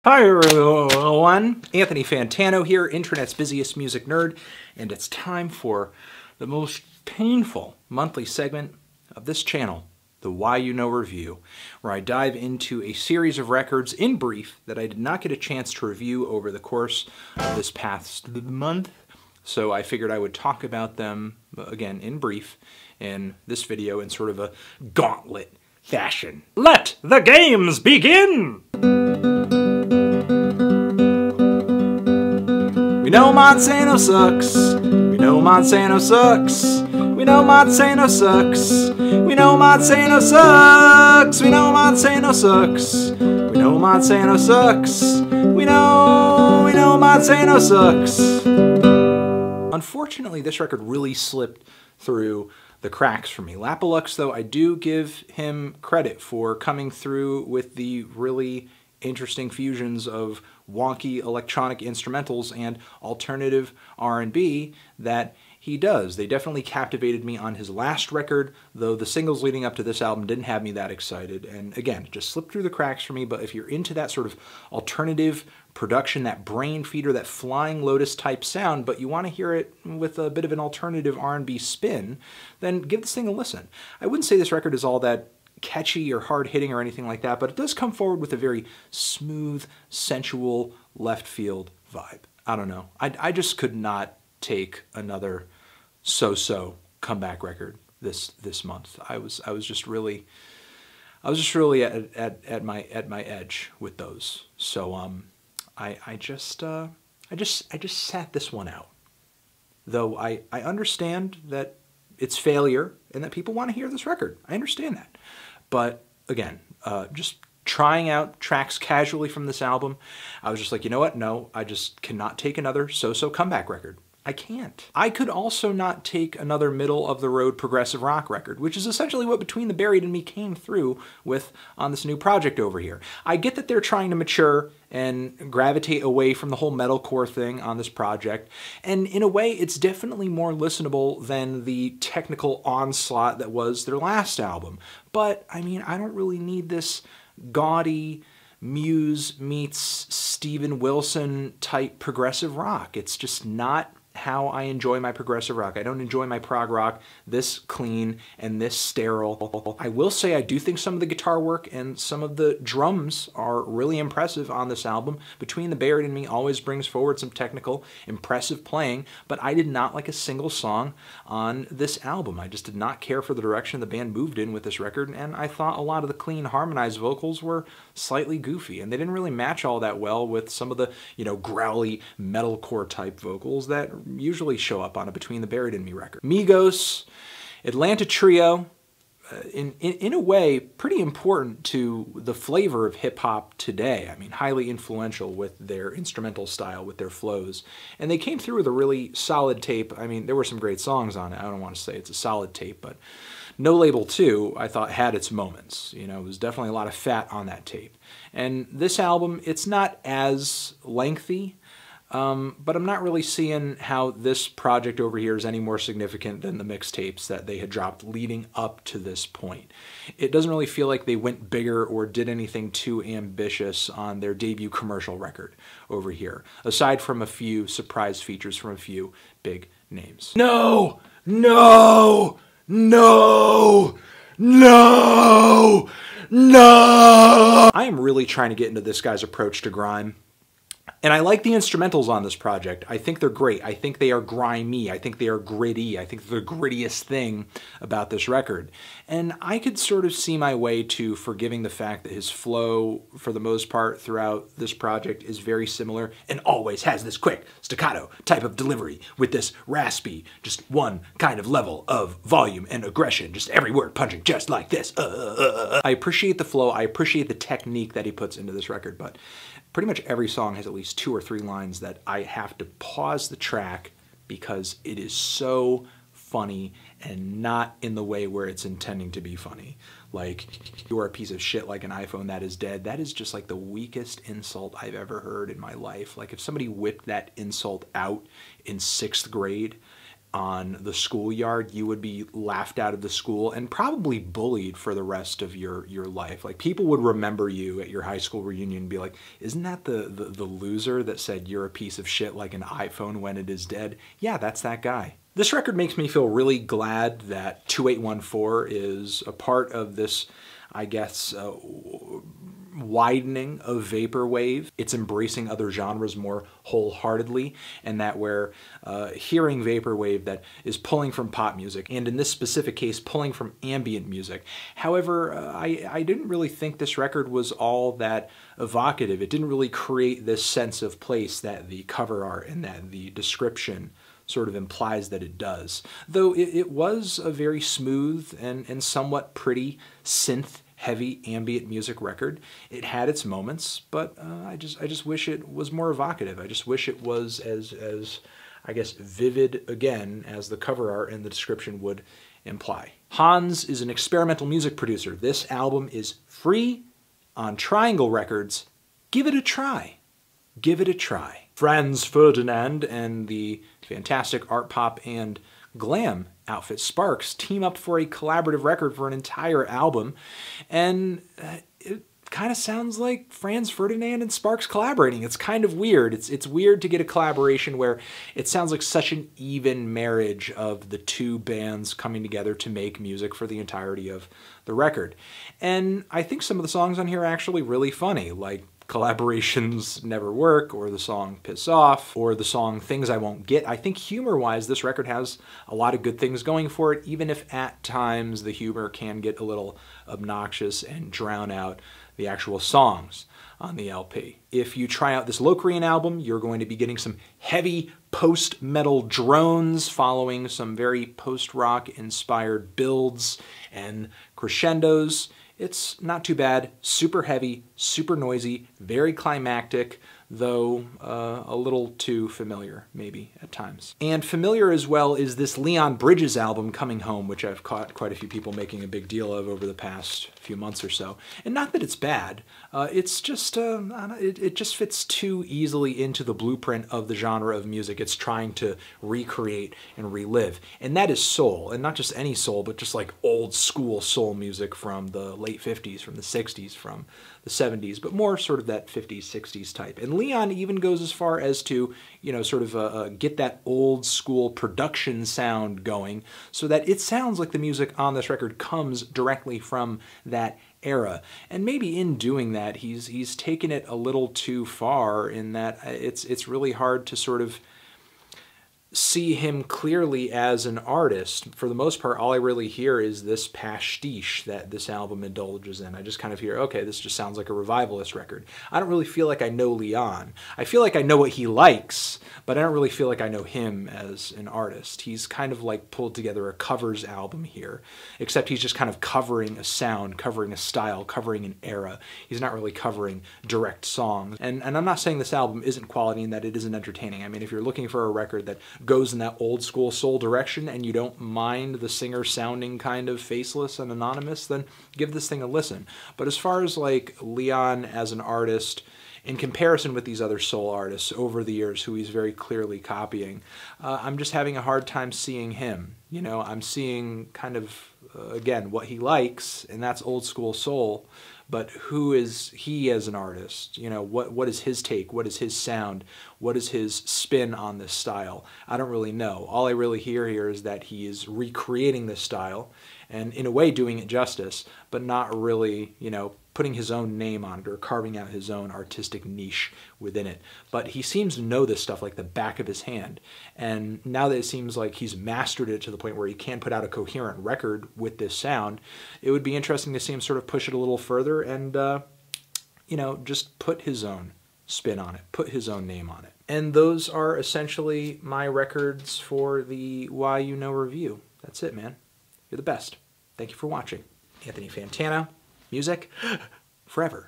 Hi everyone, Anthony Fantano here, internet's busiest music nerd, and it's time for the most painful monthly segment of this channel, the Why You Know Review, where I dive into a series of records in brief that I did not get a chance to review over the course of this past month. So I figured I would talk about them, again, in brief, in this video in sort of a gauntlet fashion. Let the games begin! We know Monsanto sucks. We know Monsanto sucks. We know Monsanto sucks. We know Monsanto sucks. We know Monsanto sucks. We know Monsanto sucks. We know Monsanto sucks. Unfortunately, this record really slipped through the cracks for me. Lapalux, though, I do give him credit for coming through with the really interesting fusions of wonky electronic instrumentals and alternative R&B that he does. They definitely captivated me on his last record, though the singles leading up to this album didn't have me that excited. And again, it just slipped through the cracks for me, but if you're into that sort of alternative production, that brain feeder, that Flying Lotus type sound, but you want to hear it with a bit of an alternative R&B spin, then give this thing a listen. I wouldn't say this record is all that catchy or hard-hitting or anything like that, but it does come forward with a very smooth, sensual, left field vibe. I don't know. I just could not take another so-so comeback record this month. I was just really at my edge with those. So I just sat this one out. Though I understand that it's failure and that people want to hear this record. I understand that. But again, just trying out tracks casually from this album, I was just like, you know what? No, I just cannot take another so-so comeback record. I can't. I could also not take another middle-of-the-road progressive rock record, which is essentially what Between the Buried and Me came through with on this new project over here. I get that they're trying to mature and gravitate away from the whole metalcore thing on this project, and in a way, it's definitely more listenable than the technical onslaught that was their last album. But, I mean, I don't really need this gaudy Muse meets Steven Wilson type progressive rock. It's just not how I enjoy my progressive rock. I don't enjoy my prog rock this clean and this sterile. I will say I do think some of the guitar work and some of the drums are really impressive on this album. Between the Buried and Me always brings forward some technical, impressive playing, but I did not like a single song on this album. I just did not care for the direction the band moved in with this record, and I thought a lot of the clean harmonized vocals were slightly goofy, and they didn't really match all that well with some of the, you know, growly metalcore type vocals that usually show up on a Between the Buried and Me record. Migos, Atlanta Trio, in a way, pretty important to the flavor of hip-hop today. I mean, highly influential with their instrumental style, with their flows. And they came through with a really solid tape. I mean, there were some great songs on it. I don't want to say it's a solid tape, but No Label 2, I thought, had its moments. You know, it was definitely a lot of fat on that tape. And this album, it's not as lengthy, but I'm not really seeing how this project over here is any more significant than the mixtapes that they had dropped leading up to this point. It doesn't really feel like they went bigger or did anything too ambitious on their debut commercial record over here, aside from a few surprise features from a few big names. No! No! No! No! No! I am really trying to get into this guy's approach to grime. And I like the instrumentals on this project. I think they're great. I think they are grimy. I think they are gritty. I think they're the grittiest thing about this record. And I could sort of see my way to forgiving the fact that his flow, for the most part, throughout this project is very similar and always has this quick staccato type of delivery with this raspy, just one kind of level of volume and aggression, just every word punching just like this. I appreciate the flow. I appreciate the technique that he puts into this record, but pretty much every song has at least 2 or 3 lines that I have to pause the track because it is so funny and not in the way where it's intending to be funny. Like, you're a piece of shit like an iPhone that is dead. That is just like the weakest insult I've ever heard in my life. Like, if somebody whipped that insult out in 6th grade on the schoolyard, you would be laughed out of the school and probably bullied for the rest of your life. Like, people would remember you at your high school reunion and be like, isn't that the loser that said you're a piece of shit like an iPhone when it is dead? Yeah, that's that guy. This record makes me feel really glad that 2814 is a part of this, I guess, widening of vaporwave. It's embracing other genres more wholeheartedly, and that we're hearing vaporwave that is pulling from pop music, and in this specific case, pulling from ambient music. However, I didn't really think this record was all that evocative. It didn't really create this sense of place that the cover art and that the description sort of implies that it does. Though it was a very smooth and somewhat pretty synth-heavy ambient music record. It had its moments, but I just wish it was more evocative. I just wish it was as I guess vivid again as the cover art and the description would imply. HANZ is an experimental music producer. This album is free on Triangle Records. Give it a try. Give it a try. Franz Ferdinand and the fantastic art pop and glam outfit Sparks team up for a collaborative record for an entire album, and it kind of sounds like Franz Ferdinand and Sparks collaborating. It's kind of weird. It's weird to get a collaboration where it sounds like such an even marriage of the two bands coming together to make music for the entirety of the record. And I think some of the songs on here are actually really funny, like Collaborations Never Work, or the song Piss Off, or the song Things I Won't Get. I think humor-wise, this record has a lot of good things going for it, even if at times the humor can get a little obnoxious and drown out the actual songs on the LP. If you try out this Locrian album, you're going to be getting some heavy post-metal drones following some very post-rock inspired builds and crescendos. It's not too bad, super heavy, super noisy, very climactic, though a little too familiar, maybe, at times. And familiar as well is this Leon Bridges album, Coming Home, which I've caught quite a few people making a big deal of over the past few months or so. And not that it's bad, it's just, it just fits too easily into the blueprint of the genre of music it's trying to recreate and relive. And that is soul, and not just any soul, but just like old school soul music from the late 50s, from the 60s, from the 70s, but more sort of that 50s, 60s type. And Leon even goes as far as to, you know, sort of get that old school production sound going so that it sounds like the music on this record comes directly from that era. And maybe in doing that, he's taken it a little too far in that it's really hard to sort of see him clearly as an artist. For the most part, all I really hear is this pastiche that this album indulges in. I just kind of hear, okay, this just sounds like a revivalist record. I don't really feel like I know Leon. I feel like I know what he likes, but I don't really feel like I know him as an artist. He's kind of like pulled together a covers album here, except he's just kind of covering a sound, covering a style, covering an era. He's not really covering direct songs. And I'm not saying this album isn't quality and that it isn't entertaining. I mean, if you're looking for a record that goes in that old school soul direction and you don't mind the singer sounding kind of faceless and anonymous, then give this thing a listen. But as far as like Leon as an artist, in comparison with these other soul artists over the years who he's very clearly copying, I'm just having a hard time seeing him. You know, I'm seeing kind of, again, what he likes, and that's old school soul, but who is he as an artist? You know, what is his take? What is his sound? What is his spin on this style? I don't really know. All I really hear here is that he is recreating this style and in a way doing it justice, but not really, you know, putting his own name on it or carving out his own artistic niche within it. But he seems to know this stuff like the back of his hand. And now that it seems like he's mastered it to the point where he can put out a coherent record with this sound, it would be interesting to see him sort of push it a little further and, you know, just put his own spin on it, put his own name on it. And those are essentially my records for the Why You Know review. That's it, man. You're the best. Thank you for watching. Anthony Fantano. Music forever.